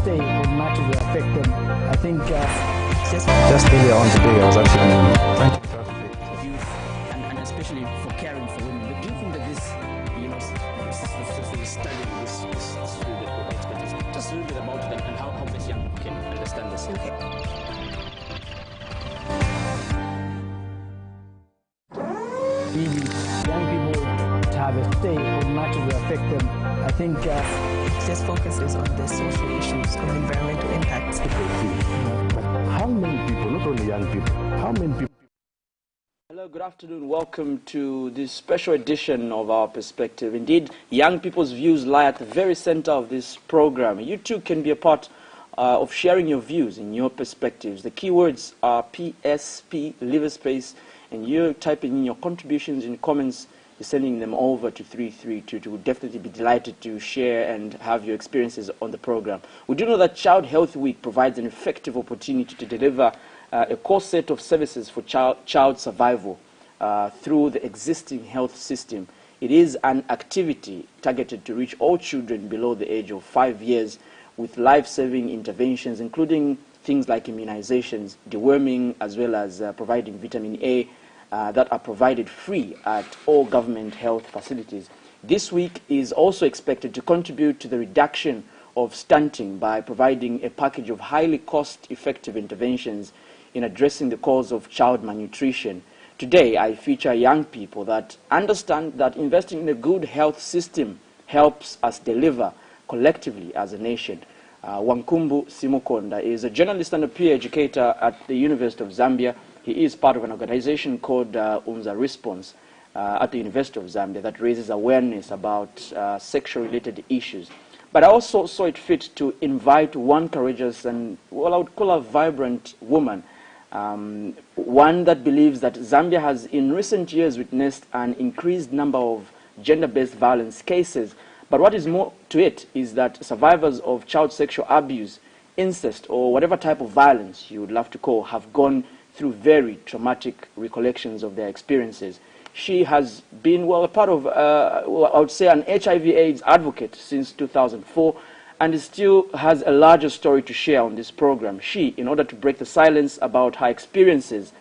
say will matter to affect them. I think just earlier on today, I was actually trying to interact with youth and especially for caring for women. But do you think that this, this study, this field that we're experts, just a little bit about it and how best young people can understand this? Okay. really young people to have a say will matter to affect them. I think this focuses on the social issues of environmental impacts. But how many people, not only young people, how many people? Hello, good afternoon. Welcome to this special edition of Our Perspective. Indeed, young people's views lie at the very center of this program. You too can be a part of sharing your views and your perspectives. The keywords are PSP, leave a space, and you're typing in your contributions and comments. You're sending them over to 3322. We'll definitely be delighted to share and have your experiences on the program. We do know that Child Health Week provides an effective opportunity to deliver a core set of services for child survival through the existing health system. It is an activity targeted to reach all children below the age of 5 years with life-saving interventions, including things like immunizations, deworming, as well as providing vitamin A that are provided free at all government health facilities. This week is also expected to contribute to the reduction of stunting by providing a package of highly cost-effective interventions in addressing the cause of child malnutrition. Today, I feature young people that understand that investing in a good health system helps us deliver collectively as a nation. Wankumbu Simukonda is a journalist and a peer educator at the University of Zambia. He is part of an organization called UNZA Response at the University of Zambia that raises awareness about sexual-related issues. But I also saw it fit to invite one courageous and, well, I would call her vibrant woman, one that believes that Zambia has in recent years witnessed an increased number of gender-based violence cases. But what is more to it is that survivors of child sexual abuse, incest, or whatever type of violence you would love to call, have gone through very traumatic recollections of their experiences. She has been, well, a part of, I would say, an HIV/AIDS advocate since 2004, and still has a larger story to share on this program. She, in order to break the silence about her experiences,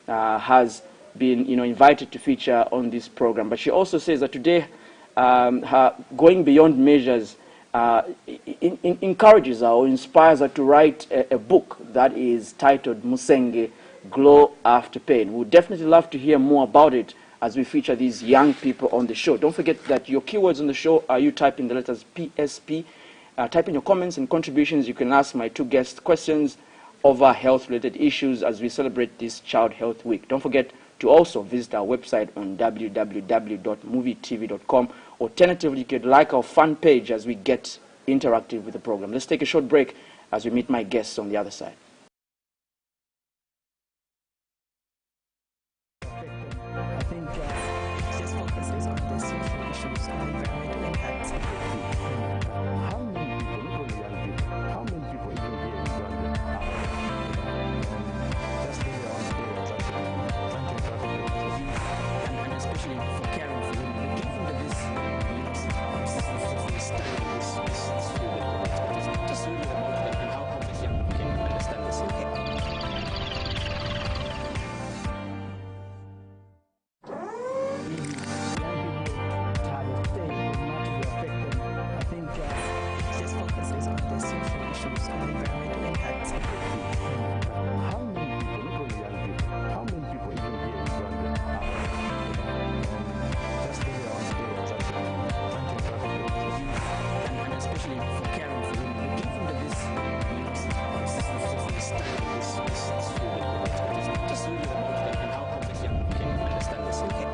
has been, invited to feature on this program. But she also says that today, her going beyond measures encourages her or inspires her to write a book that is titled Musenge, Glow After Pain. We'd definitely love to hear more about it as we feature these young people on the show. Don't forget that your keywords on the show are you type in the letters PSP. Type in your comments and contributions. You can ask my two guests questions over health-related issues as we celebrate this Child Health Week. Don't forget to also visit our website on www.movietv.com. Alternatively, you could like our fan page as we get interactive with the program. Let's take a short break as we meet my guests on the other side. I think This focuses on the social issues of environmental impacts. How many people, not only young people, how many people even here in Zambia just earlier on today, I was actually trying to interact with And especially for caring for women. Do you think that this, this study, this field that we're experts, just a little bit about it and how best young people can understand this? Okay. to have a say will matter to affect them. I think This focuses on the social issues of environmental impacts. how many people, not only young people, how many people even here in Zambia just earlier on today, I was actually trying to interact with And especially for caring for women. Do you think that this, this study, this field that we're experts, just a little bit about it and how best young people can understand this? Okay.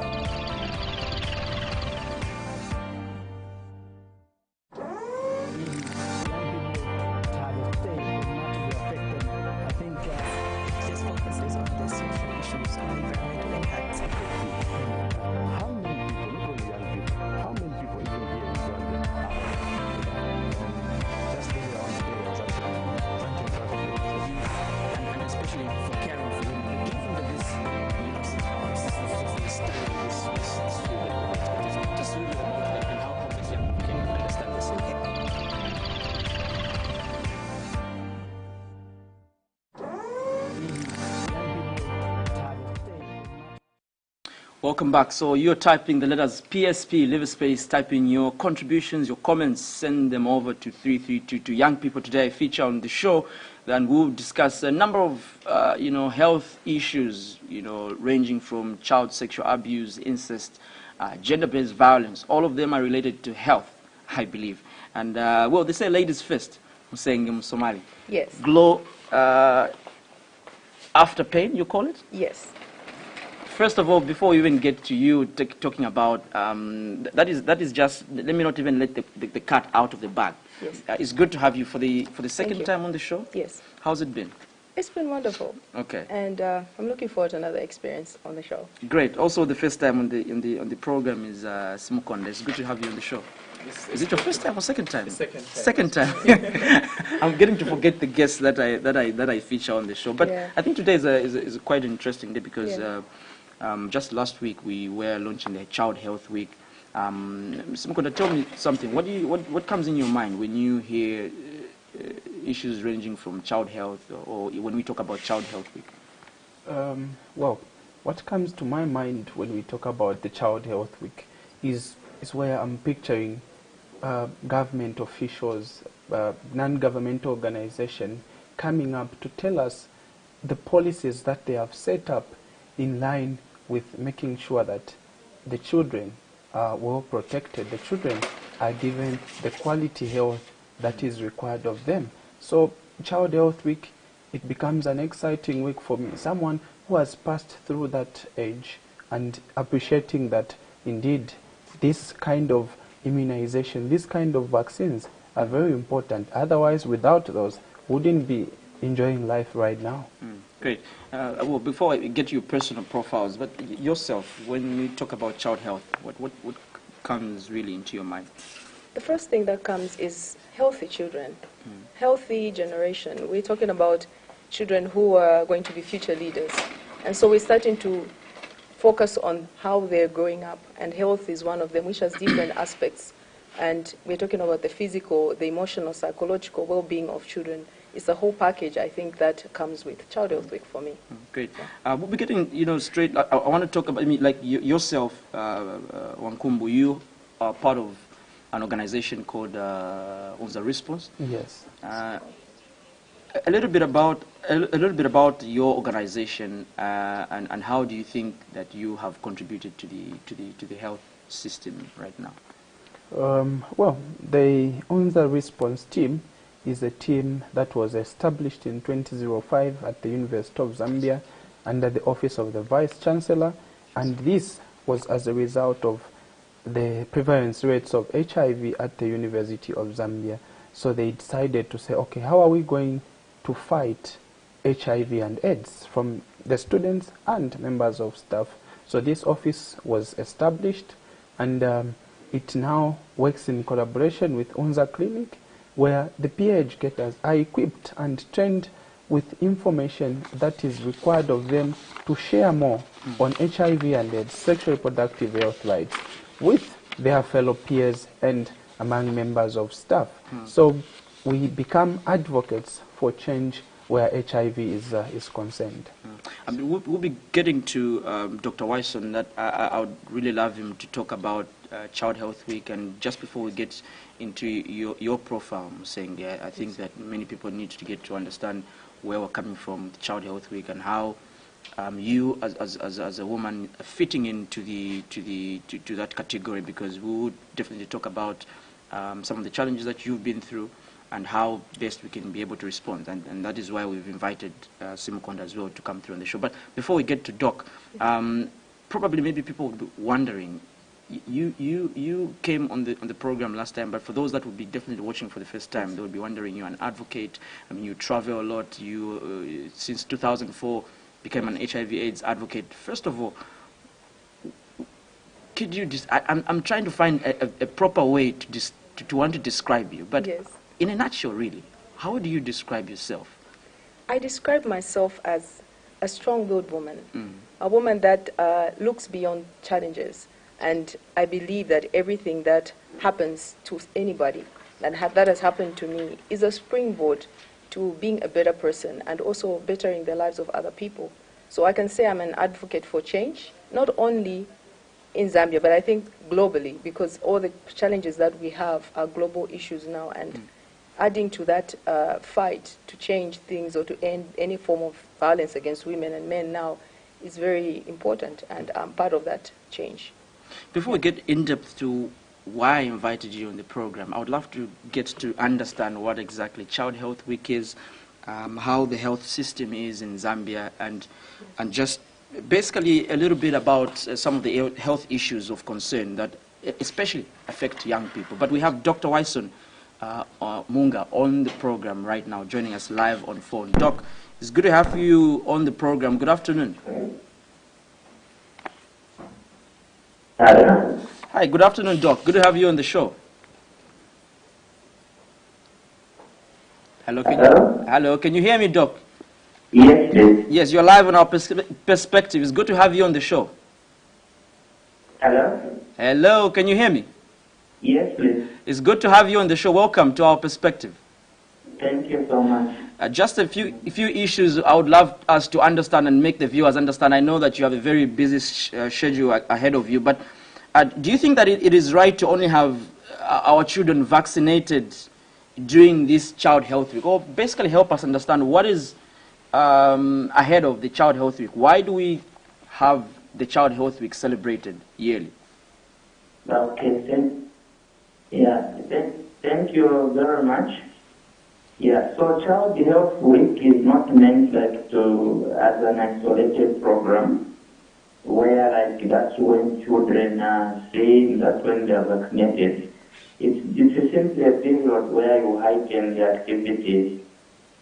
to have a say will matter to Welcome back. So you're typing the letters PSP, leave a space, type in your contributions, your comments, send them over to 3322. Young people today feature on the show. Then we'll discuss a number of, health issues, ranging from child sexual abuse, incest, gender-based violence. All of them are related to health, I believe. And, they say ladies first. I'm saying in Somali. Yes. Glow after pain, you call it? Yes. First of all, before we even get to you talking about, that is just, let me not even let the cat out of the bag. Yes. It's good to have you for the second you. time on the show. Yes. How's it been? It's been wonderful. Okay. And I'm looking forward to another experience on the show. Great. Also, the first time on the program is Simukonda. It's good to have you on the show. Is it your first time or second time? Second time. I'm getting to forget the guests that I feature on the show. But Yeah. I think today is a quite interesting day because Yeah. just last week we were launching the Child Health Week. Simukonda, tell me something. What comes in your mind when you hear issues ranging from child health, or when we talk about Child Health Week? Well, what comes to my mind when we talk about the Child Health Week is where I'm picturing government officials, non-governmental organization coming up to tell us the policies that they have set up in line with making sure that the children are well protected, the children are given the quality health that is required of them. So Child Health Week, it becomes an exciting week for me, someone who has passed through that age, and appreciating that indeed this kind of immunization, this kind of vaccines are very important. Otherwise, without those, wouldn't be enjoying life right now. Great. Well, before I get to your personal profiles, but yourself, when you talk about child health, what comes really into your mind? The first thing that comes is healthy children, healthy generation. We're talking about children who are going to be future leaders. And so we're starting to focus on how they're growing up, and health is one of them, which has different aspects. And we're talking about the physical, the emotional, psychological well-being of children. It's a whole package, I think, that comes with Child Health Week for me. Great. We'll be getting, straight. I want to talk about, like yourself, Wankumbu. You are part of an organization called Unza Response. Yes. A little bit about your organization, and how do you think that you have contributed to the health system right now? Well, the Unza Response team is a team that was established in 2005 at the University of Zambia under the Office of the Vice Chancellor, and this was as a result of the prevalence rates of HIV at the University of Zambia. So they decided to say, okay, how are we going to fight HIV and AIDS from the students and members of staff? So this office was established, and it now works in collaboration with Unza Clinic, where the peer educators are equipped and trained with information that is required of them to share more on HIV and AIDS, sexual reproductive health rights, with their fellow peers and among members of staff. So we become advocates for change where HIV is concerned. We'll be getting to Dr. Wyson. That I would really love him to talk about Child Health Week. And just before we get into your profile, I'm saying, I think that many people need to get to understand where we're coming from, the Child Health Week, and how you as a woman fitting into that category, because we would definitely talk about some of the challenges that you've been through and how best we can be able to respond, and that is why we've invited Simukonda as well to come through on the show. But before we get to Doc, probably maybe people would be wondering, you came on the program last time, but for those that would be definitely watching for the first time, they would be wondering, you're an advocate. I mean, you travel a lot. You since 2004 became an HIV/AIDS advocate. First of all, could you I'm trying to find a proper way to want to describe you, but Yes. in a nutshell, really, how do you describe yourself? I describe myself as a strong-willed woman, a woman that looks beyond challenges. And I believe that everything that happens to anybody, that has happened to me, is a springboard to being a better person and also bettering the lives of other people. So I can say I'm an advocate for change, not only in Zambia, but I think globally, because all the challenges that we have are global issues now, and adding to that fight to change things or to end any form of violence against women and men now is very important, and I'm part of that change. Before we get in depth to why I invited you on the program, I would love to get to understand what exactly Child Health Week is, how the health system is in Zambia, and just basically a little bit about some of the health issues of concern that especially affect young people. But we have Dr. Wyson Munga on the program right now, joining us live on phone. Doc, it's good to have you on the program. Good afternoon. Hello. Hi, good afternoon, Doc. Good to have you on the show. Hello, can you hear me, Doc? Yes, please. Yes, you're live on our perspective. It's good to have you on the show. Hello. Can you hear me? Yes, please. It's good to have you on the show. Welcome to our perspective. Thank you so much. Just a few issues I would love us to understand and make the viewers understand. I know that you have a very busy schedule ahead of you, but do you think that it is right to only have our children vaccinated during this Child Health Week? Or basically help us understand what is ahead of the Child Health Week. Why do we have the Child Health Week celebrated yearly? Okay, thank you very much. Yeah, so Child Health Week is not meant like as an isolated program where like that's when children are saying that's when they are vaccinated. It's simply a period where you heighten the activities,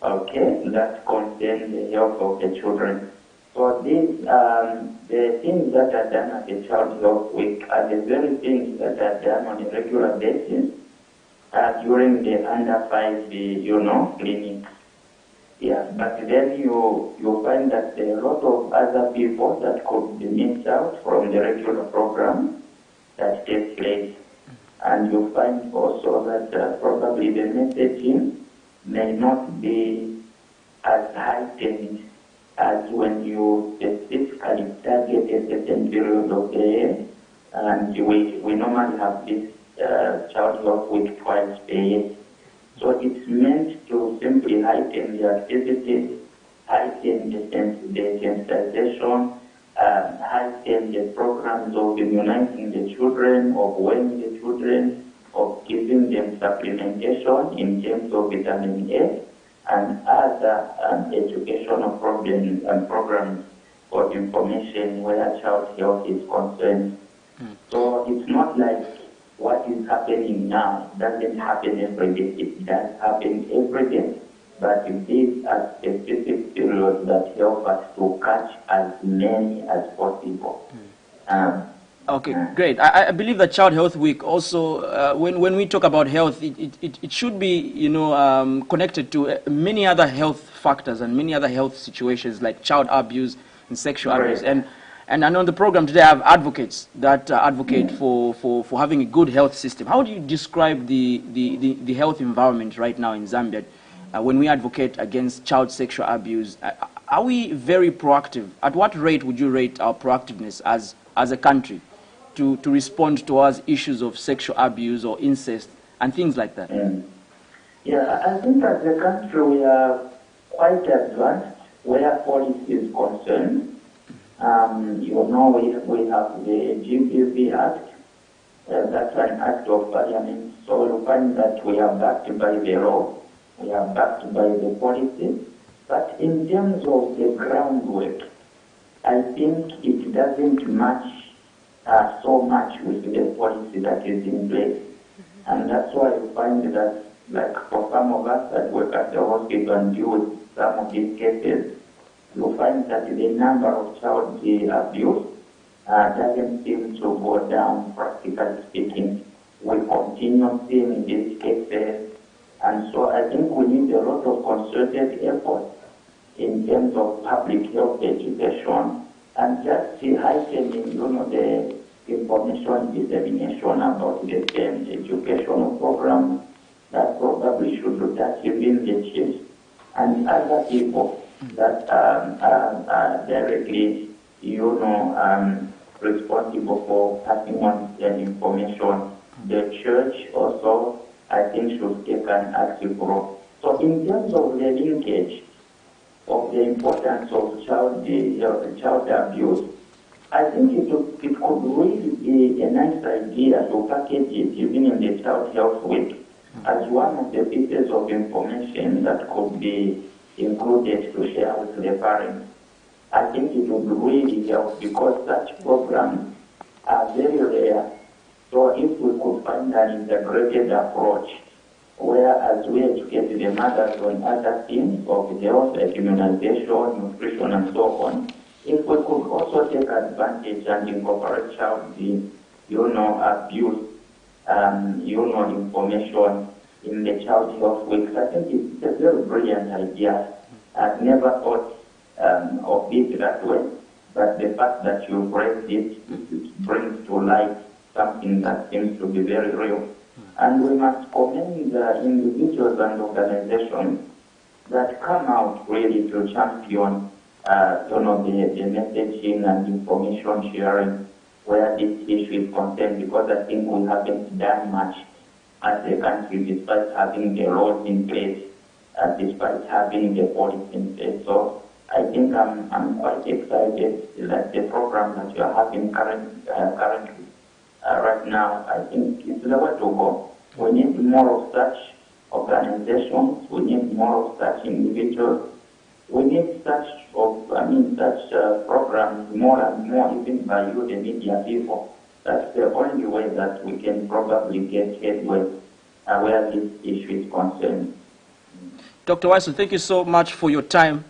okay, that concern the health of the children. So these the things that are done at the Child Health Week are the very things that are done on a regular basis during the under 5, clinics. Yeah, but then you find that there are a lot of other people that could be missed out from the regular program that takes place. And you find also that probably the messaging may not be as heightened as when you specifically target a certain period of the year. And we normally have this Child Health Week twice a year. So it's meant to simply heighten the activities, heighten the sensitization, heighten the programs of immunizing the children, of weighing the children, of giving them supplementation in terms of vitamin A and other educational problems and programs of information where child health is concerned. So it's not like what is happening now doesn't happen every day. It does happen every day, but these are specific periods that help us to catch as many as possible. Okay, great. I believe that Child Health Week also, when we talk about health, it should be, connected to many other health factors and many other health situations like child abuse and sexual abuse. And on the program today, I have advocates that advocate for having a good health system. How do you describe the health environment right now in Zambia when we advocate against child sexual abuse? Are we very proactive? At what rate would you rate our proactiveness as a country to respond towards issues of sexual abuse or incest and things like that? Yeah, I think as a country we are quite advanced where policy is concerned. We have the GBV Act, that's an act of parliament, so you find that we are backed by the law, we are backed by the policy, but in terms of the groundwork, I think it doesn't match so much with the policy that is in place, and that's why you find that, like for some of us that work at the hospital and deal with some of these cases, you find that the number of child abuse doesn't seem to go down, practically speaking. We continue seeing these cases, and so I think we need a lot of concerted effort in terms of public health education and just heightening, the information dissemination about the same educational program that probably should touch even the chiefs and other people that are directly, responsible for passing on that information. The church also, I think, should take an active role. So in terms of the linkage of the importance of child abuse, I think it could really be a nice idea to package it even in the Child Health Week as one of the pieces of information that could be included to share with the parents. I think it would really help because such programs are very rare. So if we could find an integrated approach where as we educate the mothers on other themes of health, like immunization, nutrition, and so on, if we could also take advantage and incorporate child abuse, information in the Child Health Week, I think it's a very brilliant idea. I've never thought of it that way, but the fact that you raised it brings to light something that seems to be very real. And we must commend the individuals and organizations that come out really to champion the messaging and information sharing where this issue is concerned, because I think we haven't done much as a country despite having the laws in place, despite having the policy in place. So I think I'm quite excited that the program that you are having currently right now, I think it's the way to go. We need more of such organizations, we need more of such individuals, we need such programs more and more, even by you, the media people. That's the only way that we can probably get headway where this issue is concerned. Dr. Weissel, thank you so much for your time,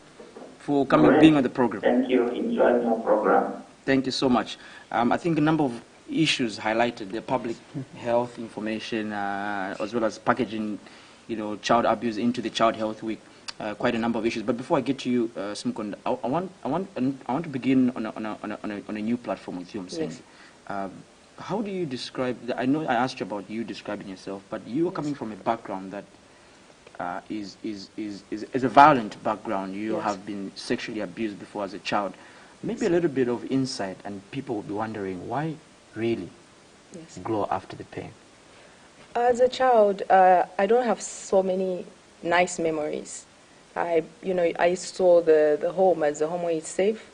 for coming, being on the program. Thank you. Enjoy your program. Thank you so much. I think a number of issues highlighted: the public health information, as well as packaging, child abuse into the Child Health Week. Quite a number of issues. But before I get to you, Simkond, I want to begin on a new platform with you. Yes. How do you describe? I know I asked you about you describing yourself, but you are coming from a background that is a violent background. You Yes. have been sexually abused before as a child. Maybe a little bit of insight, and people will be wondering why really Yes. glow after the pain. As a child, I don't have so many nice memories. I saw the home as a home where it's safe.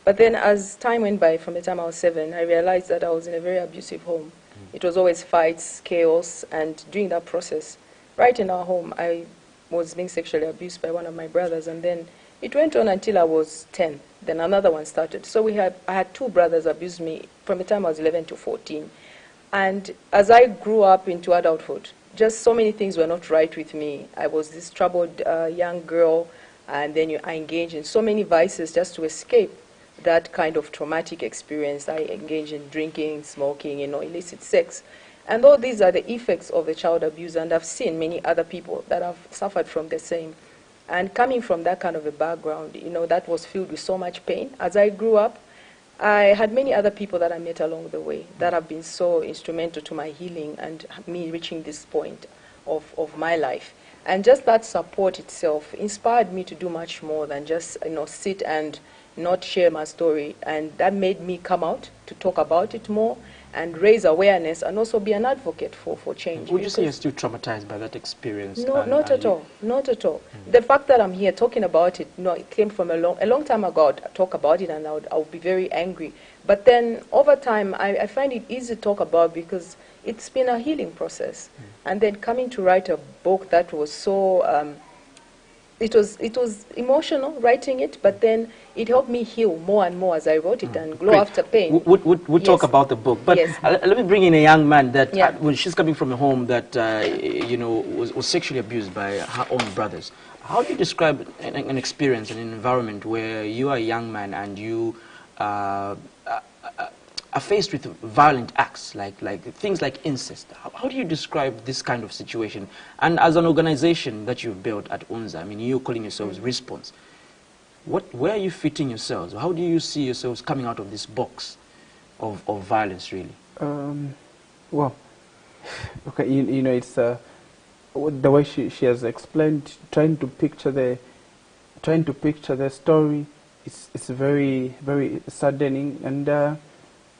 But then as time went by, from the time I was 7, I realized that I was in a very abusive home. It was always fights, chaos, and during that process, right in our home, I was being sexually abused by one of my brothers, and then it went on until I was 10. Then another one started. So I had 2 brothers abuse me from the time I was 11 to 14. And as I grew up into adulthood, just so many things were not right with me. I was this troubled young girl, and then I engaged in so many vices just to escape that kind of traumatic experience. I engaged in drinking, smoking, illicit sex. And all these are the effects of the child abuse, and I've seen many other people that have suffered from the same. And coming from that kind of a background, that was filled with so much pain. As I grew up, I had many other people that I met along the way that have been so instrumental to my healing and me reaching this point of my life. And just that support itself inspired me to do much more than just sit and not share my story. And that made me come out to talk about it more and raise awareness and also be an advocate for change. Would you say you're still traumatized by that experience? No, not at all. Not at all. The fact that I'm here talking about it, it came from a long time ago. I'd talk about it and I would be very angry. But then over time, I find it easy to talk about because it's been a healing process. And then coming to write a book that was so, it was emotional writing it, but then it helped me heal more and more as I wrote it and glow Great. after pain. We'll talk about the book, but Yes. let me bring in a young man that Yeah. when she's coming from a home that was sexually abused by her own brothers. How do you describe an experience, an environment where you are a young man and you are faced with violent acts, like things like incest? How do you describe this kind of situation? And as an organization that you've built at UNZA, I mean, you're calling yourselves Response. Where are you fitting yourselves? How do you see yourselves coming out of this box of violence, really? Well, okay, it's the way she has explained, trying to picture trying to picture the story, it's very, very saddening. And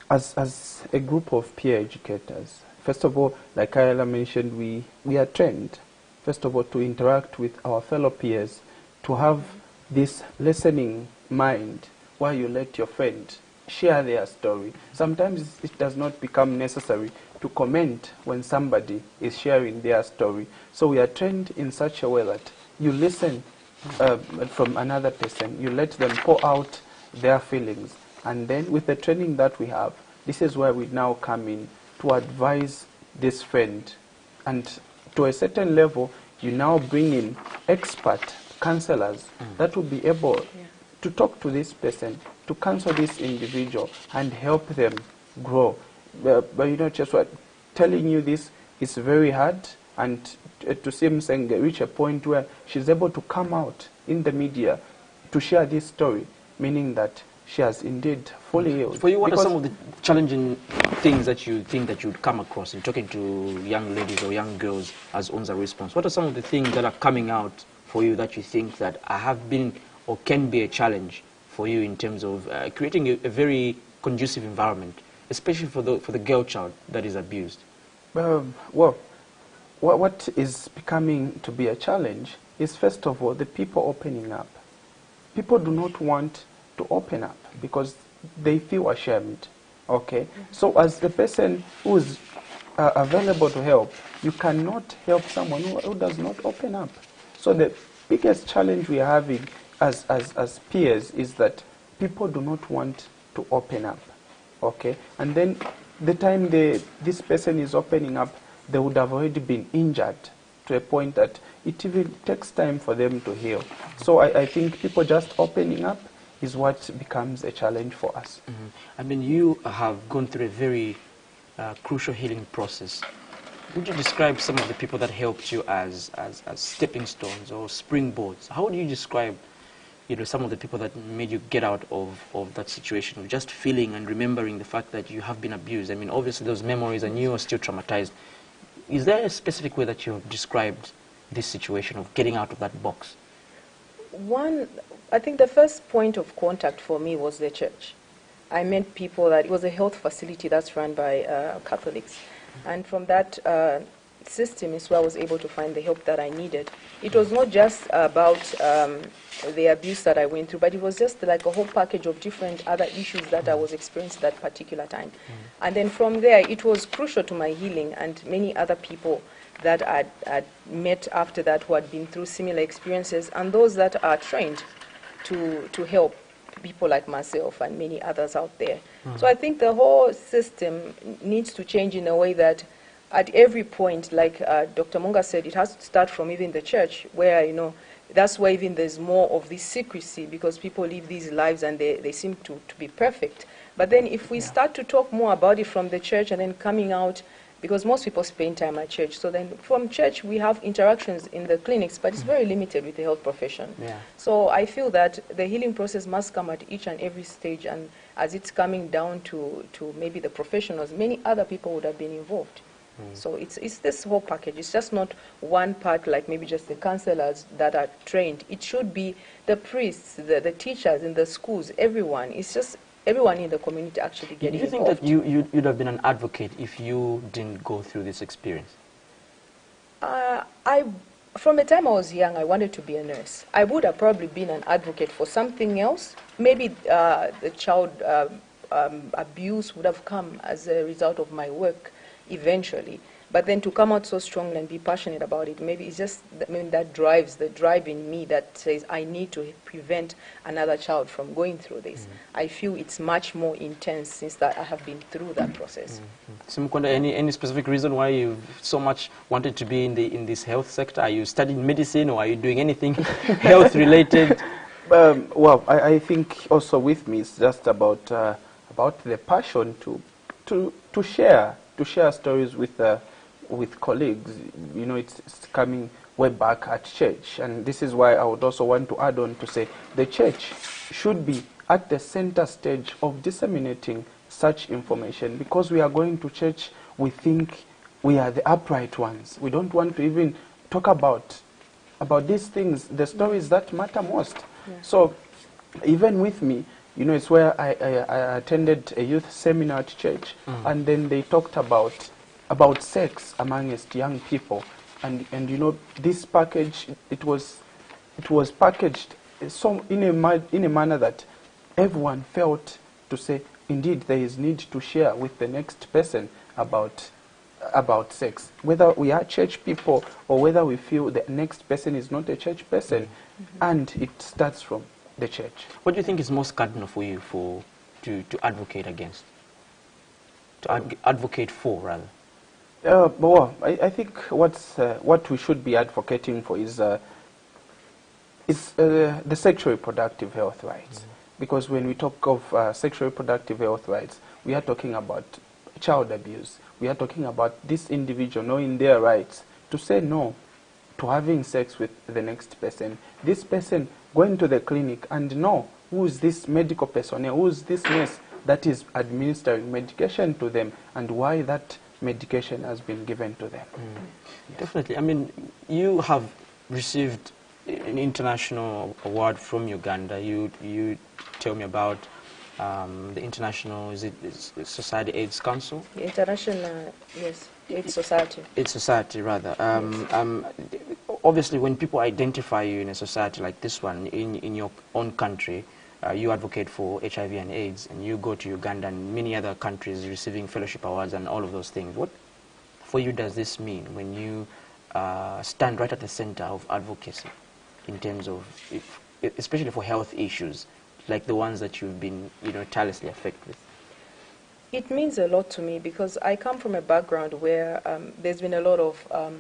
as a group of peer educators, first of all, like Ayala mentioned, we are trained, first of all, to interact with our fellow peers, to have this listening mind where you let your friend share their story. Sometimes it does not become necessary to comment when somebody is sharing their story. So we are trained in such a way that you listen from another person, you let them pour out their feelings, and then with the training that we have, this is where we now come in to advise this friend. And to a certain level, you now bring in expert counselors that will be able to talk to this person, to counsel this individual and help them grow. But you know, just what telling you this is very hard, and to see Msenge reach a point where she's able to come out in the media to share this story, meaning that she has indeed fully healed. For you, what are some of the challenging things that you think that you'd come across in talking to young ladies or young girls as Unza Response? What are some of the things that are coming out for you that you think that have been or can be a challenge for you in terms of creating a very conducive environment, especially for the girl child that is abused? Well, what is becoming to be a challenge is, first of all, the people opening up. People do not want to open up because they feel ashamed. Okay? So as the person who is available to help, you cannot help someone who does not open up. So the biggest challenge we are having as peers is that people do not want to open up. Okay? And then the time this person is opening up, they would have already been injured to a point that it even takes time for them to heal. So I think people just opening up is what becomes a challenge for us. I mean, you have gone through a very crucial healing process. Would you describe some of the people that helped you as stepping stones or springboards? How would you describe, you know, some of the people that made you get out of that situation, just feeling and remembering the fact that you have been abused? I mean, obviously those memories and you are still traumatized. Is there a specific way that you have described this situation of getting out of that box? One, I think the first point of contact for me was the church. I met people that it was a health facility that's run by Catholics. And from that system is where I was able to find the help that I needed. It was not just about the abuse that I went through, but it was just like a whole package of different other issues that I was experiencing at that particular time. And then from there, it was crucial to my healing, and many other people that I'd met after that who had been through similar experiences, and those that are trained to help people like myself and many others out there. So I think the whole system needs to change in a way that at every point, like Dr. Munga said, it has to start from even the church, where, you know, that's where even there's more of this secrecy, because people live these lives and they seem to be perfect. But then if we start to talk more about it from the church and then coming out, because most people spend time at church, so then from church we have interactions in the clinics, but it's very limited with the health profession. So I feel that the healing process must come at each and every stage, and as it's coming down to maybe the professionals, many other people would have been involved. So it's this whole package. It's just not one part, like maybe just the counselors that are trained. It should be the priests, the teachers in the schools, everyone. It's just everyone in the community actually getting involved. Do you think that you'd have been an advocate if you didn't go through this experience? From the time I was young, I wanted to be a nurse. I would have probably been an advocate for something else. Maybe the child abuse would have come as a result of my work eventually. But then to come out so strongly and be passionate about it, maybe it's just that drives the drive in me that says I need to prevent another child from going through this. I feel it's much more intense since that I have been through that process. Simukunda, any specific reason why you so much wanted to be in this health sector? Are you studying medicine, or are you doing anything health related? Well, I think also with me it's just about the passion to share stories with colleagues. You know, it's coming way back at church, and this is why I would also want to add on to say the church should be at the center stage of disseminating such information, because we are going to church, we think we are the upright ones. We don't want to even talk about these things, the stories that matter most. So even with me, you know, it's where I attended a youth seminar at church, and then they talked about sex amongst young people, and you know, this package, it was packaged so in a manner that everyone felt to say, indeed, there is need to share with the next person about sex, whether we are church people or whether we feel the next person is not a church person, and it starts from the church. What do you think is most cardinal for you to advocate against? Advocate for, rather? Well, I think what we should be advocating for is the sexual reproductive health rights. Because when we talk of sexual reproductive health rights, we are talking about child abuse. We are talking about this individual knowing their rights to say no to having sex with the next person. This person going to the clinic and know who is this medical personnel, who is this nurse that is administering medication to them, and why that medication has been given to them. Definitely. I mean, you have received an international award from Uganda. You tell me about the International, is it Society AIDS Council? The International, yes, AIDS Society. AIDS Society, rather. Obviously, when people identify you in a society like this one, in your own country, you advocate for HIV and AIDS, and you go to Uganda and many other countries receiving fellowship awards and all of those things. What, for you, does this mean when you stand right at the center of advocacy in terms of, especially for health issues, like the ones that you've been, you know, tirelessly affected with? It means a lot to me because I come from a background where there's been a lot of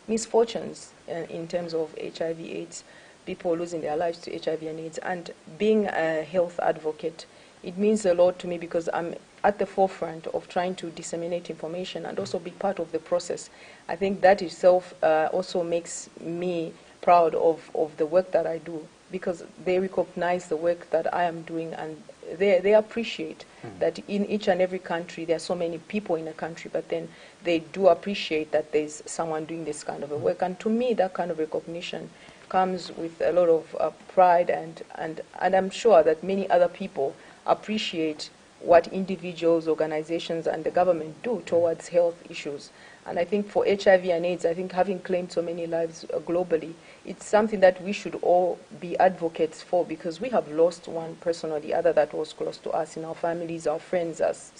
misfortunes in terms of HIV/AIDS, people losing their lives to HIV and AIDS, and being a health advocate, it means a lot to me because I'm at the forefront of trying to disseminate information and also be part of the process. I think that itself also makes me proud of the work that I do, because they recognize the work that I am doing, and they appreciate that in each and every country there are so many people in a country, but then they do appreciate that there's someone doing this kind of a work. And to me, that kind of recognition comes with a lot of pride, and I'm sure that many other people appreciate what individuals, organizations, and the government do towards health issues. And I think for HIV and AIDS, I think having claimed so many lives globally, it's something that we should all be advocates for, because we have lost one person or the other that was close to us in our families, our friends, as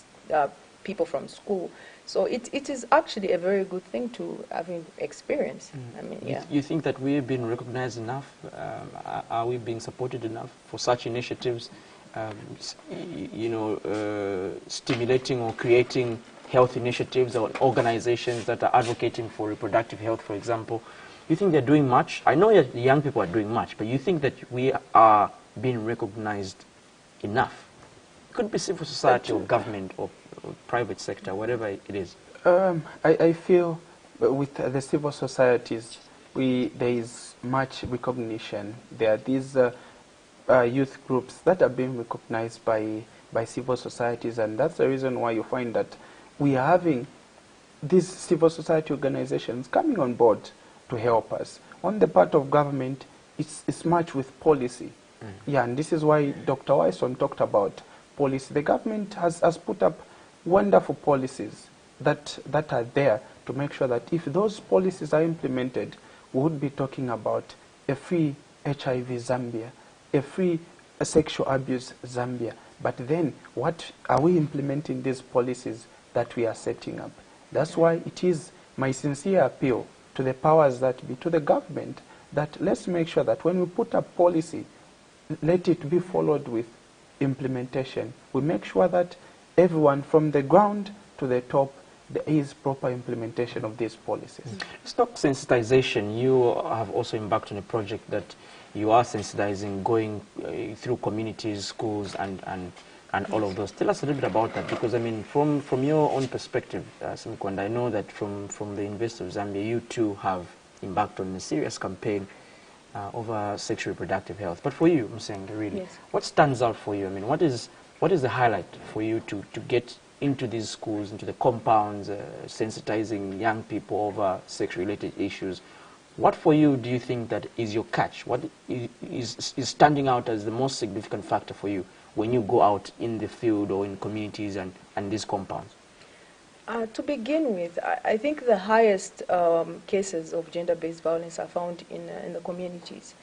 people from school. So it is actually a very good thing to having experience. I mean, yeah. You think that we're being recognized enough? Are we being supported enough for such initiatives? You know, stimulating or creating health initiatives or organizations that are advocating for reproductive health, for example. You think they're doing much? I know the young people are doing much, but you think that we are being recognized enough? It could be civil society or government or private sector, whatever it is. I feel with the civil societies, there is much recognition. There are these youth groups that are being recognized by civil societies, and that's the reason why you find that we are having these civil society organizations coming on board to help us. On the part of government, it's much with policy. Yeah, and this is why Dr. Wyson talked about policy. The government has put up wonderful policies that are there to make sure that if those policies are implemented, we would be talking about a free HIV Zambia, a free sexual abuse Zambia. But then, what are we implementing these policies that we are setting up? That's why it is my sincere appeal to the powers that be, to the government, that let's make sure that when we put up policy, let it be followed with implementation. We make sure that everyone from the ground to the top, there is proper implementation of these policies. It's not sensitization. You have also embarked on a project that you are sensitizing, going through communities, schools, and all of those. Tell us a little bit about that, because I mean, from your own perspective, Simkwanda, I know that from the University of Zambia, you too have embarked on a serious campaign over sexual reproductive health. But for you, Msenga, really, yes, what stands out for you? I mean, what is the highlight for you to get into these schools, into the compounds, sensitizing young people over sex-related issues? What for you do you think that is your catch? What is standing out as the most significant factor for you when you go out in the field or in communities and these compounds? To begin with, I think the highest cases of gender-based violence are found in the communities.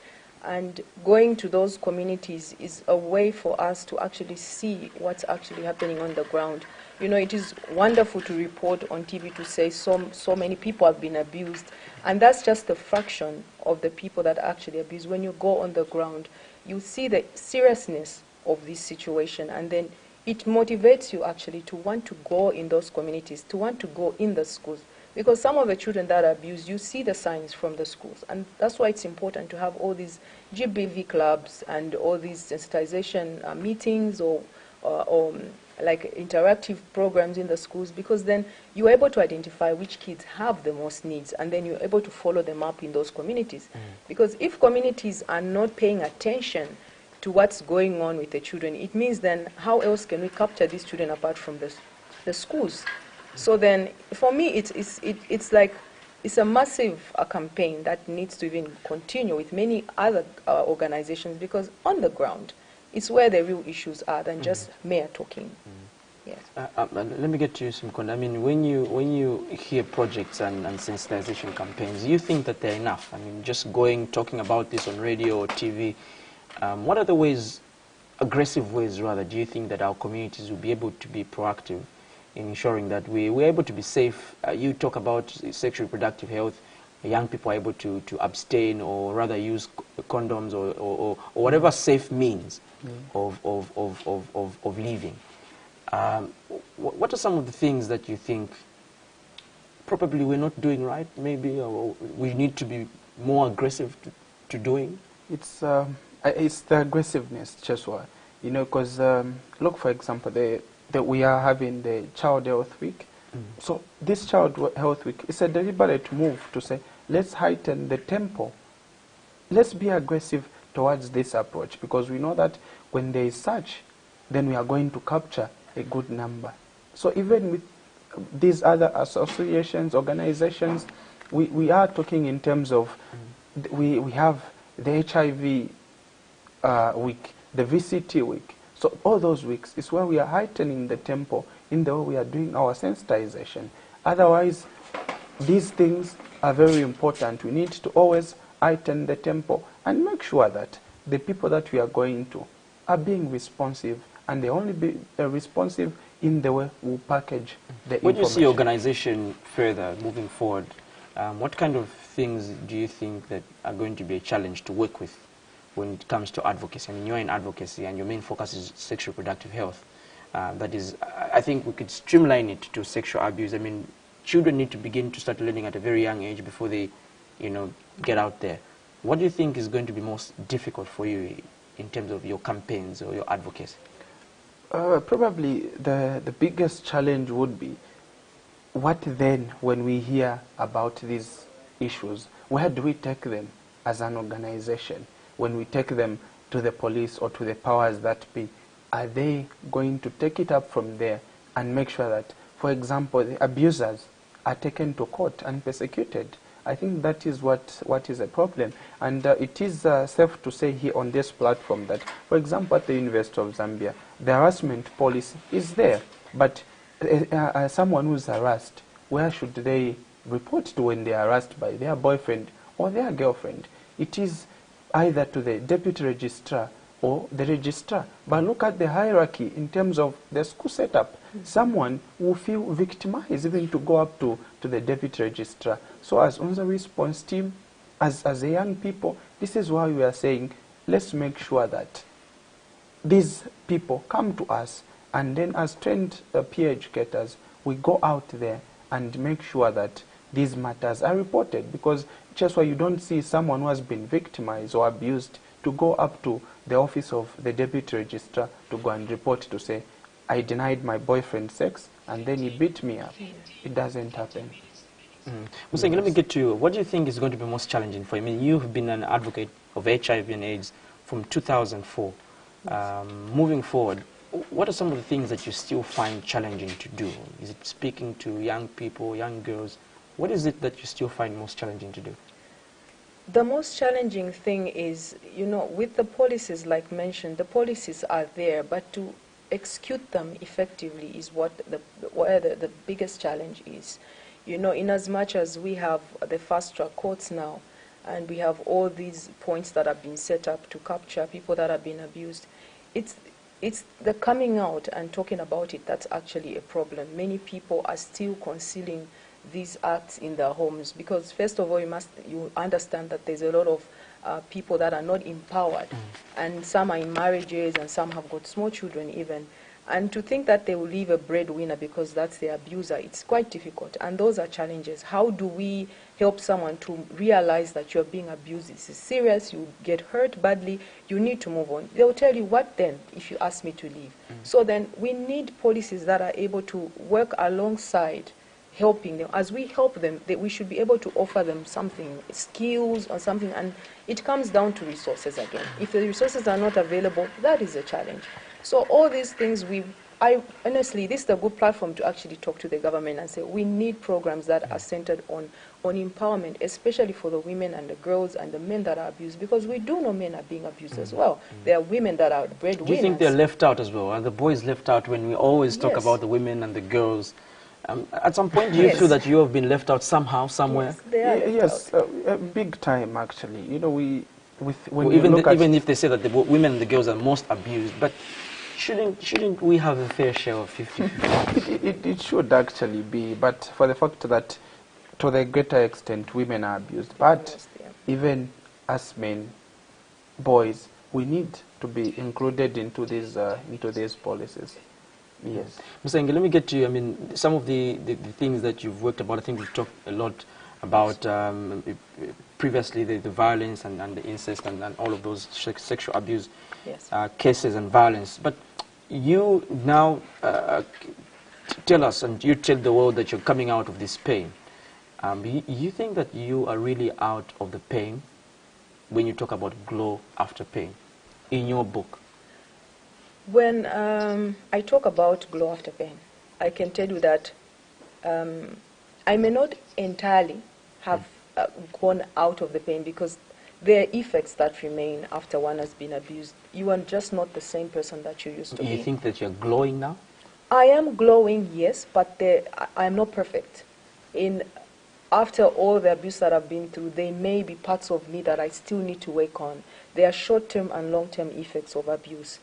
And going to those communities is a way for us to actually see what's actually happening on the ground. You know, it is wonderful to report on TV to say so many people have been abused, and that's just a fraction of the people that are actually abused. When you go on the ground, you see the seriousness of this situation, and then it motivates you actually to want to go in those communities, to want to go in the schools. Because some of the children that are abused, you see the signs from the schools. And that's why it's important to have all these GBV clubs and all these sensitization meetings or like interactive programs in the schools, because then you're able to identify which kids have the most needs, and then you're able to follow them up in those communities. Because if communities are not paying attention to what's going on with the children, it means then how else can we capture these children apart from the schools? So then, for me, it's like it's a massive campaign that needs to even continue with many other organizations, because on the ground, it's where the real issues are than just mere talking. Yes. Let me get to you, Simkonda. I mean, when you hear projects and sensitization campaigns, you think that they're enough? I mean, just talking about this on radio or TV, what are the ways, aggressive ways rather, do you think that our communities will be able to be proactive in ensuring that we're able to be safe? You talk about sexual reproductive health, young people are able to abstain or rather use condoms or whatever safe means of living. What are some of the things that you think probably we're not doing right, maybe, or we need to be more aggressive to doing? It's the aggressiveness, Cheswa. You know, because look, for example, that we are having the Child Health Week. So this Child Health Week is a deliberate move to say, let's heighten the tempo. Let's be aggressive towards this approach, because we know that when there is such, then we are going to capture a good number. So even with these other associations, organizations, we are talking in terms of, we have the HIV week, the VCT week. So all those weeks is where we are heightening the tempo in the way we are doing our sensitization. Otherwise, these things are very important. We need to always heighten the tempo and make sure that the people that we are going to are being responsive, and they only be responsive in the way we package the information. When you see organization further moving forward, what kind of things do you think that are going to be a challenge to work with when it comes to advocacy? I mean, you're in advocacy and your main focus is sexual reproductive health. That is, I think we could streamline it to sexual abuse. I mean, children need to begin to start learning at a very young age before they, get out there. What do you think is going to be most difficult for you in terms of your campaigns or your advocacy? Probably the biggest challenge would be, what then when we hear about these issues, where do we take them as an organization? When we take them to the police or to the powers that be, are they going to take it up from there and make sure that, for example, the abusers are taken to court and persecuted? I think that is what is a problem. And it is safe to say here on this platform that, for example, at the University of Zambia, the harassment policy is there. But someone who's harassed, where should they report to when they are harassed by their boyfriend or their girlfriend? It is either to the deputy registrar or the registrar. But look at the hierarchy in terms of the school setup. Someone will feel victimized even to go up to the deputy registrar. So as on the response team, as a young people, this is why we are saying, let's make sure that these people come to us, and then as trained peer educators, we go out there and make sure that these matters are reported, because just why you don't see someone who has been victimized or abused to go up to the office of the deputy registrar to go and report to say, I denied my boyfriend sex and then he beat me up. It doesn't happen. Musengi, let me get to you. What do you think is going to be most challenging for you? I mean, you've been an advocate of HIV and AIDS from 2004. Moving forward, what are some of the things that you still find challenging to do? Is it speaking to young people, young girls? What is it that you still find most challenging to do? The most challenging thing is, with the policies, like mentioned, the policies are there, but to execute them effectively is where the biggest challenge is. In as much as we have the fast-track courts now, and we have all these points that have been set up to capture people that have been abused, it's the coming out and talking about it that's actually a problem. Many people are still concealing these acts in their homes because, first of all, you understand that there's a lot of people that are not empowered, and some are in marriages and some have got small children even. And to think that they will leave a breadwinner because that's their abuser, it's quite difficult. And those are challenges. How do we help someone to realize that you're being abused? This is serious, you get hurt badly, you need to move on. They'll tell you, what then if you ask me to leave? So then we need policies that are able to work alongside helping them. As we help them, we should be able to offer them something, skills or something, and it comes down to resources again. If the resources are not available, that is a challenge. So all these things, honestly, this is a good platform to actually talk to the government and say we need programs that are centered on empowerment, especially for the women and the girls and the men that are abused, because we do know men are being abused as well. There are women that are breadwinners. Do you think they're left out as well? Are the boys left out when we always talk about the women and the girls? At some point, do you feel that you have been left out somehow, somewhere? Yes, they are left out. Big time actually. When even if they say that the women and the girls are most abused, but shouldn't we have a fair share of 50-50? It should actually be, but for the fact that to the greater extent women are abused, but even as men, boys, we need to be included into these policies. Yes. Mr. Enge, let me get to you. I mean, some of the things that you've worked about, I think we've talked a lot about previously, the violence and the incest and all of those sexual abuse cases and violence. But you now tell us, and you tell the world that you're coming out of this pain. You think that you are really out of the pain when you talk about glow after pain in your book? When I talk about glow after pain, I can tell you that I may not entirely have gone out of the pain, because there are effects that remain after one has been abused. You are just not the same person that you used to be. You think that you're glowing now? I am glowing, yes, but I am not perfect. After all the abuse that I've been through, there may be parts of me that I still need to work on. There are short-term and long-term effects of abuse.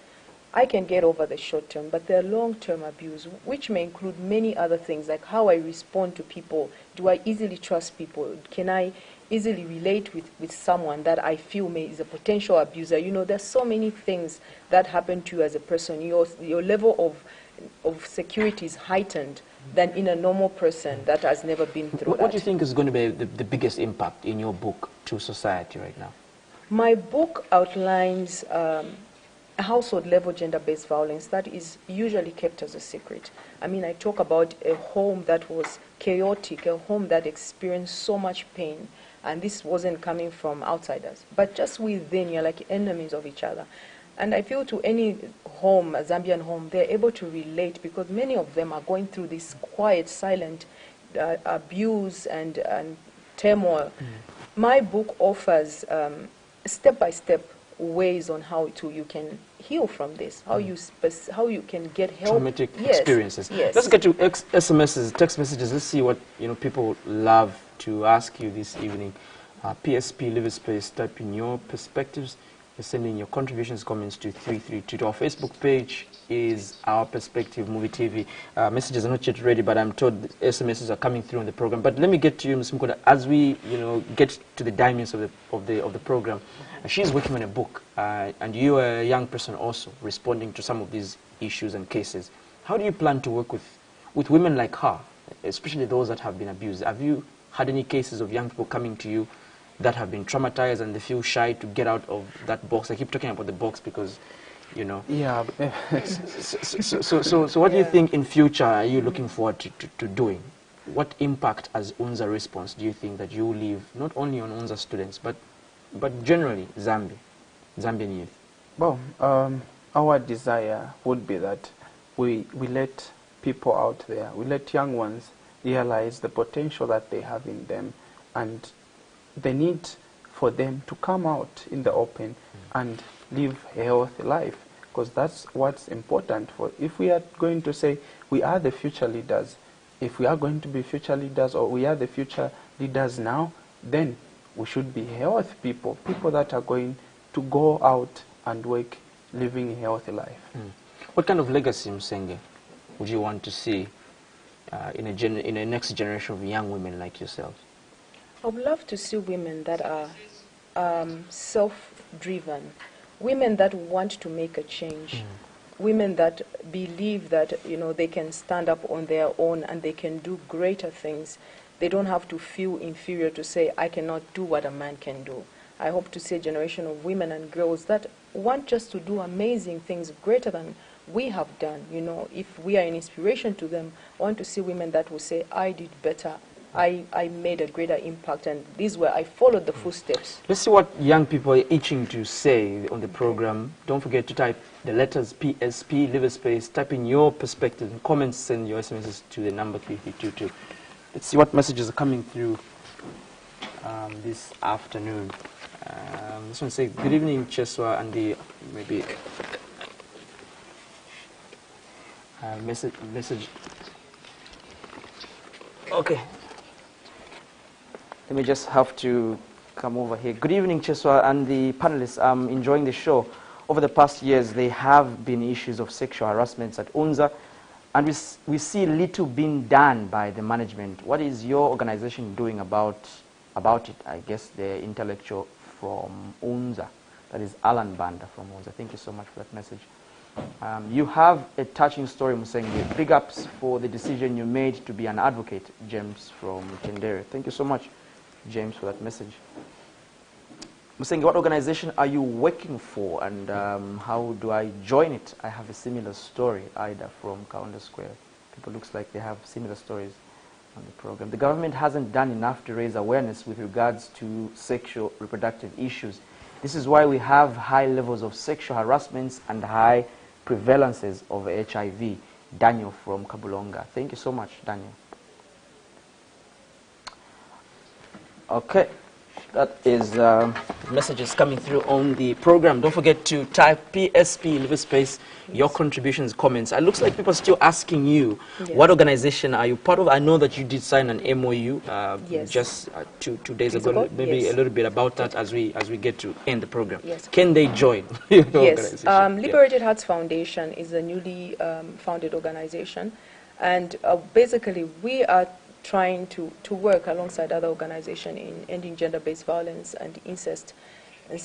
I can get over the short term, but there are long-term abuse, which may include many other things, like how I respond to people. Do I easily trust people? Can I easily relate with someone that I feel is a potential abuser? There's so many things that happen to you as a person. Your level of security is heightened than in a normal person that has never been through that. What do you think is going to be the biggest impact in your book to society right now? My book outlines household-level gender-based violence that is usually kept as a secret. I mean, I talk about a home that was chaotic, a home that experienced so much pain, and this wasn't coming from outsiders, but just within, you're like enemies of each other. And I feel to any home, a Zambian home, they're able to relate, because many of them are going through this quiet, silent abuse and turmoil. My book offers step-by-step ways on how you can heal from this, how you can get help. Traumatic experiences. Yes. Let's get to SMSs, text messages. Let's see what people love to ask you this evening. PSP, leave a space, type in your perspectives. You're sending your contributions, comments to 332. Our Facebook page is Our Perspective Movie TV. Messages are not yet ready, but I'm told SMSs are coming through on the program. But let me get to you, Ms. Mkoda, as we get to the diamonds of the program. She's working on a book, and you are a young person also responding to some of these issues and cases. How do you plan to work with women like her, especially those that have been abused? Have you had any cases of young people coming to you that have been traumatized and they feel shy to get out of that box? I keep talking about the box because, Yeah. So what do you think in future are you looking forward to doing? What impact as UNZA response do you think that you leave, not only on UNZA students, but generally Zambian youth? Well, our desire would be that we let people out there, we let young ones realize the potential that they have in them and the need for them to come out in the open and live a healthy life, because that's what's important. For if we are going to say we are the future leaders, if we are going to be future leaders, or we are the future leaders now, then we should be healthy people, people that are going to go out and work, living a healthy life. What kind of legacy, Msenge, would you want to see in a next generation of young women like yourselves? I would love to see women that are self-driven, women that want to make a change, women that believe that they can stand up on their own and they can do greater things. They don't have to feel inferior to say, I cannot do what a man can do. I hope to see a generation of women and girls that want just to do amazing things greater than we have done. If we are an inspiration to them, I want to see women that will say, I did better. I made a greater impact, and this is where I followed the footsteps. Let's see what young people are itching to say on the program. Don't forget to type the letters PSP, leave a space, type in your perspective and comments, send your SMSs to the number 3322. Let's see what messages are coming through this afternoon. This one says, good evening, Cheswa, and the maybe message. Okay. Let me just have to come over here. Good evening, Cheswa and the panelists. I'm enjoying the show. Over the past years, there have been issues of sexual harassment at UNZA, and we see little being done by the management. What is your organization doing about it? I guess the intellectual from UNZA, that is Alan Banda from UNZA. Thank you so much for that message. You have a touching story, Musenge. Big ups for the decision you made to be an advocate, James from Tendere. Thank you so much, James, for that message. Musenge, what organization are you working for, and how do I join it? I have a similar story, Ida from Kaunda Square. People looks like they have similar stories on the program. The government hasn't done enough to raise awareness with regards to sexual reproductive issues. This is why we have high levels of sexual harassments and high prevalences of HIV. Daniel from Kabulonga. Thank you so much, Daniel. Okay, that is messages coming through on the program. Don't forget to type PSP, leave a space, your contributions, comments. It looks like people are still asking you, what organization are you part of? I know that you did sign an MOU just two days ago. Maybe a little bit about that as we get to end the program. Yes. Can they join your organization? Liberated Hearts Foundation is a newly founded organization, and basically we are trying to work alongside other organizations in ending gender-based violence and incest and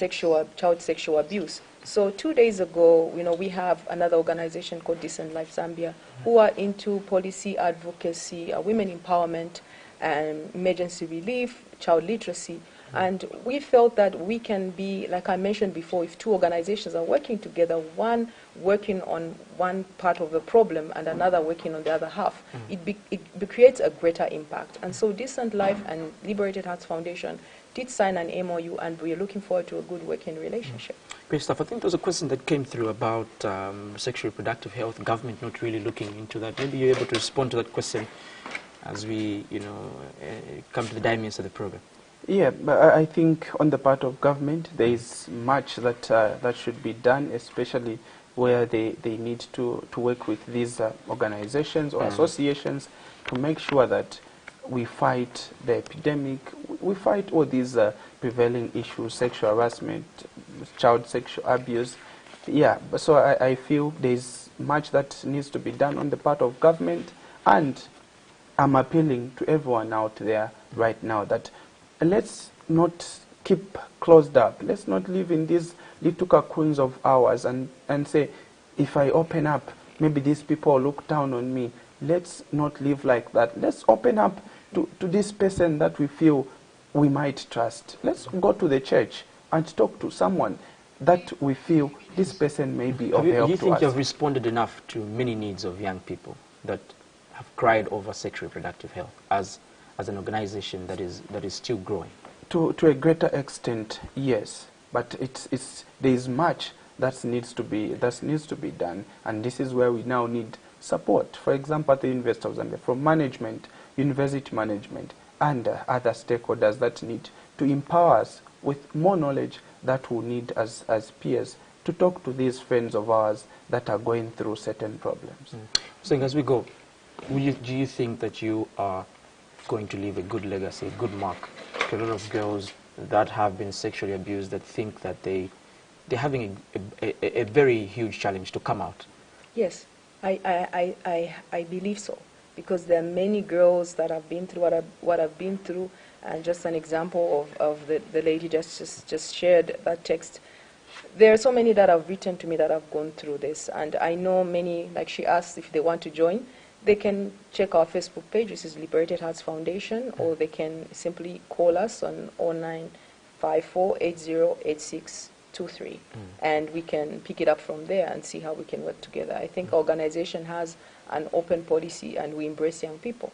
child sexual abuse. So 2 days ago, we have another organization called Decent Life Zambia, who are into policy advocacy, women empowerment, and emergency relief, child literacy. And we felt that we can be, like I mentioned before, if two organizations are working together, one working on one part of the problem and another working on the other half, it creates a greater impact. And so Decent Life and Liberated Hearts Foundation did sign an MOU, and we are looking forward to a good working relationship. Great stuff. I think there was a question that came through about sexual reproductive health, government not really looking into that. Maybe you're able to respond to that question as we, come to the dimensions of the program. Yeah, but I think on the part of government, there is much that that should be done, especially where they need to work with these organizations or associations to make sure that we fight the epidemic, we fight all these prevailing issues, sexual harassment, child sexual abuse. Yeah, so I feel there's much that needs to be done on the part of government, and I'm appealing to everyone out there right now that let's not keep closed up. Let's not live in these little cocoons of ours and say, if I open up, maybe these people look down on me. Let's not live like that. Let's open up to this person that we feel we might trust. Let's go to the church and talk to someone that we feel this person may be of help to us. Do you think you have responded enough to many needs of young people that have cried over sexual reproductive health as an organization that is still growing? To a greater extent, yes, but there is much that needs to be done, and this is where we now need support. For example, at the University of Zambia, from management, university management, and other stakeholders that need to empower us with more knowledge that we need as peers to talk to these friends of ours that are going through certain problems. So as we go, do you think that you are going to leave a good legacy, a good mark to a lot of girls that have been sexually abused, that think that they're having a very huge challenge to come out? Yes, I believe so, because there are many girls that have been through what I've been through, and just an example of the lady just shared that text. There are so many that have written to me that have gone through this, and I know many, like she asked if they want to join, they can check our Facebook page, which is Liberated Hearts Foundation, or they can simply call us on 0954808623, and we can pick it up from there and see how we can work together. I think our organization has an open policy, and we embrace young people.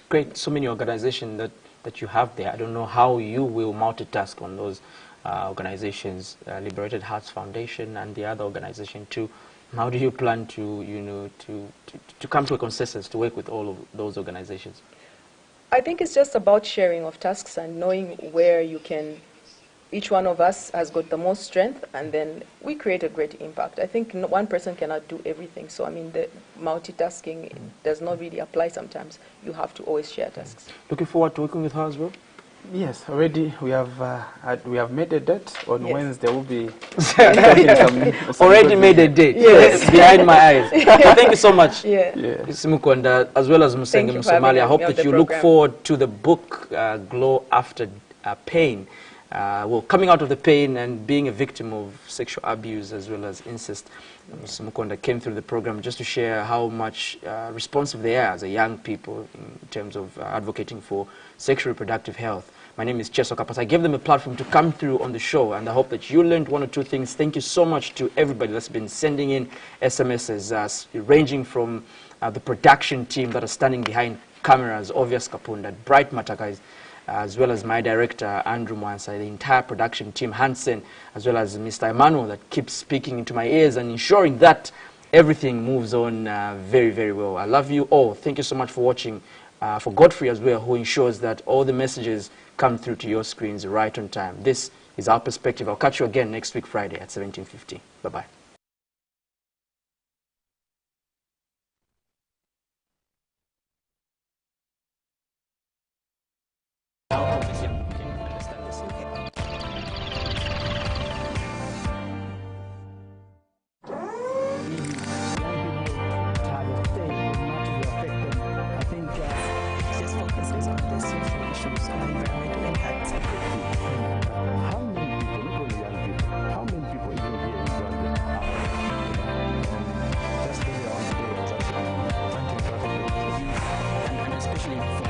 Great, so many organizations that you have there. I don't know how you will multitask on those organizations, Liberated Hearts Foundation and the other organization too. How do you plan to, to come to a consensus to work with all of those organizations? I think it's just about sharing of tasks and knowing where you can, each one of us has got the most strength, and then we create a great impact. I think one person cannot do everything, so I mean the multitasking does not really apply sometimes. You have to always share tasks. Looking forward to working with her as well? Yes, already we have made a date on Yes. Wednesday. We'll be starting some Already good made a news. date. Yes. Behind my eyes. Thank you so much. Yeah. Yeah. Simukonda, as well as Thank Musenge you for having Msomali. I hope me on that the you look program. forward to the book, Glow After Pain. Well, coming out of the pain and being a victim of sexual abuse as well as incest. Simukonda came through the program just to share how much responsive they are as a young people in terms of advocating for sexual reproductive health. My name is Cheso Kapas. I gave them a platform to come through on the show, and I hope that you learned one or two things. Thank you so much to everybody that's been sending in SMSs, ranging from the production team that are standing behind cameras, Obvious Kapunda, Bright Matakai, as well as my director, Andrew Mwansa, the entire production team, Hansen, as well as Mr. Emmanuel, that keeps speaking into my ears and ensuring that everything moves on very, very well. I love you all. Thank you so much for watching. For Godfrey as well, who ensures that all the messages come through to your screens right on time. This is Our Perspective. I'll catch you again next week, Friday at 17:50. Bye-bye. Just focuses on the social issues and environmental impacts. How many people, not only young people, how many people even here in Zambia are Just really on the day, I was actually trying to interact with the youth, and especially for